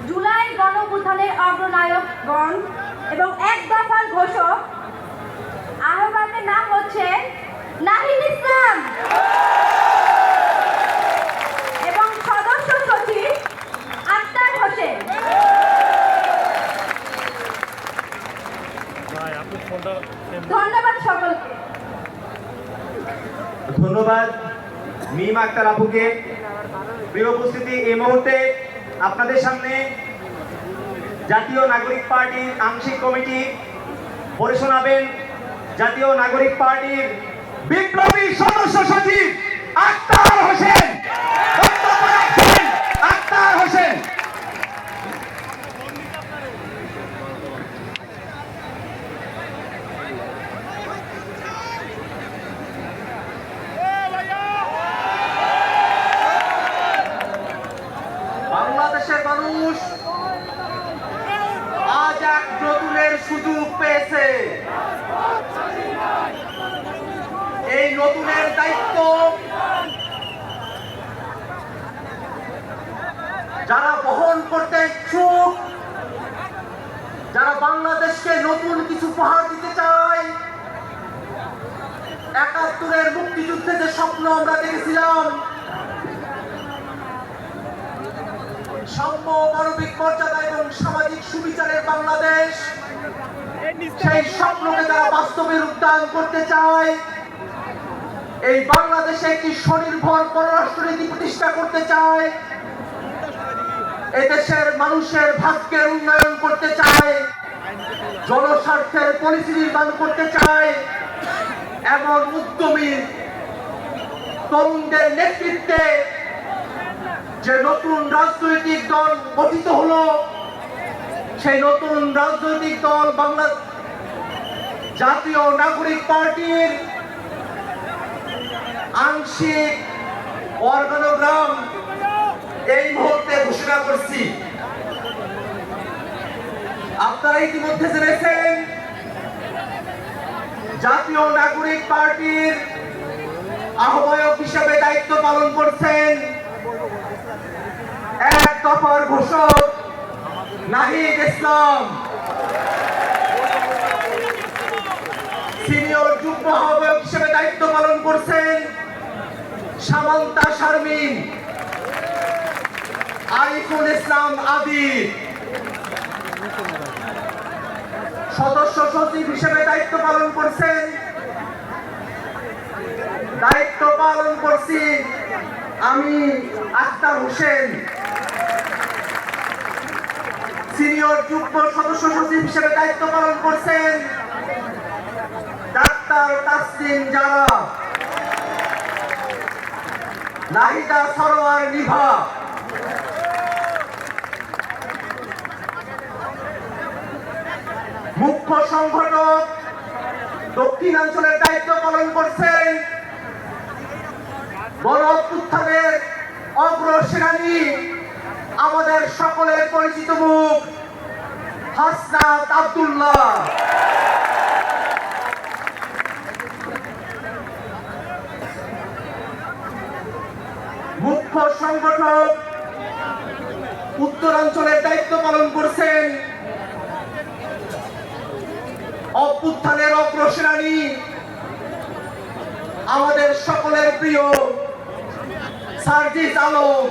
জুলাই গণঅভ্যুত্থানের অগ্রনায়কগণ এবং এক দফার ঘোষক আহ্বায়কের নাম হচ্ছে নাহিদ ইসলাম এবং সদস্য সচিব আক্তার হোসেন। ধন্যবাদ সকলকে। ধন্যবাদ মিম আক্তার আপুকে। প্রিয় উপস্থিতি, এই মুহূর্তে আপনাদের সামনে জাতীয় নাগরিক পার্টির আংশিক কমিটি পড়ে শোনাবেন জাতীয় নাগরিক পার্টির বিপ্লবী সদস্য সচিব আক্তার হোসেন। বক্তব্য রাখছেন আক্তার হোসেন। বাংলাদেশের মানুষ আজ এক নতুনের সুযোগ পেয়েছে। এই নতুনের দায়িত্ব যারা বহন করতে ইচ্ছুক, যারা বাংলাদেশকে নতুন কিছু উপহার দিতে চায়, ৭১-এর মুক্তিযুদ্ধে যে স্বপ্ন আমরা দেখেছিলাম, সাম্য, মানবিক মর্যাদা এবং সামাজিক সুবিচারের বাংলাদেশ, সেই স্বপ্নকে যারা বাস্তবে রূপদান করতে চায়, এই বাংলাদেশে একটি স্বনির্ভর পররাষ্ট্রনীতি প্রতিষ্ঠা করতে চায়, এদেশের মানুষের ভাগ্যের উন্নয়ন করতে চায়, জনস্বার্থের পলিসি নির্মাণ করতে চায়, এমন উদ্যমী তরুণদের নেতৃত্বে যে নতুন রাজনৈতিক দল গঠিত হলো, সেই নতুন রাজনৈতিক দল বাংলা জাতীয় নাগরিক পার্টির আংশিক অর্গানোগ্রাম এই মুহূর্তে ঘোষণা করছি। আপনারা ইতিমধ্যে জেনেছেন জাতীয় নাগরিক পার্টির আহ্বায়ক হিসেবে দায়িত্ব পালন করছেন এক দফার ঘোষক নাহিদ ইসলাম। সিনিয়র যুগ্ম আহ্বায়ক হিসেবে দায়িত্ব পালন করছেন সামান্তা শারমিন, আরিফুল ইসলাম আদি। সদস্য সচিব হিসেবে দায়িত্ব পালন করছি আমি আক্তার হোসেন। সিনিয়র যুগ্ম সদস্য সচিব হিসেবে দায়িত্ব পালন করছেন ডাক্তার তাসলিম জারা, নাহিদা সরোয়ার নিভা। মুখ্য সংগঠক দক্ষিণাঞ্চলের দায়িত্ব পালন করছেন গণ অভ্যুত্থানের অগ্রসেনানী, আমাদের সকলের পরিচিত মুখ হাসনাত আব্দুল্লাহ। মুখ্য সংগঠক উত্তরাঞ্চলের দায়িত্ব পালন করছেন অভ্যুত্থানের অগ্রসেনানী, আমাদের সকলের প্রিয় সার্জিস আলম।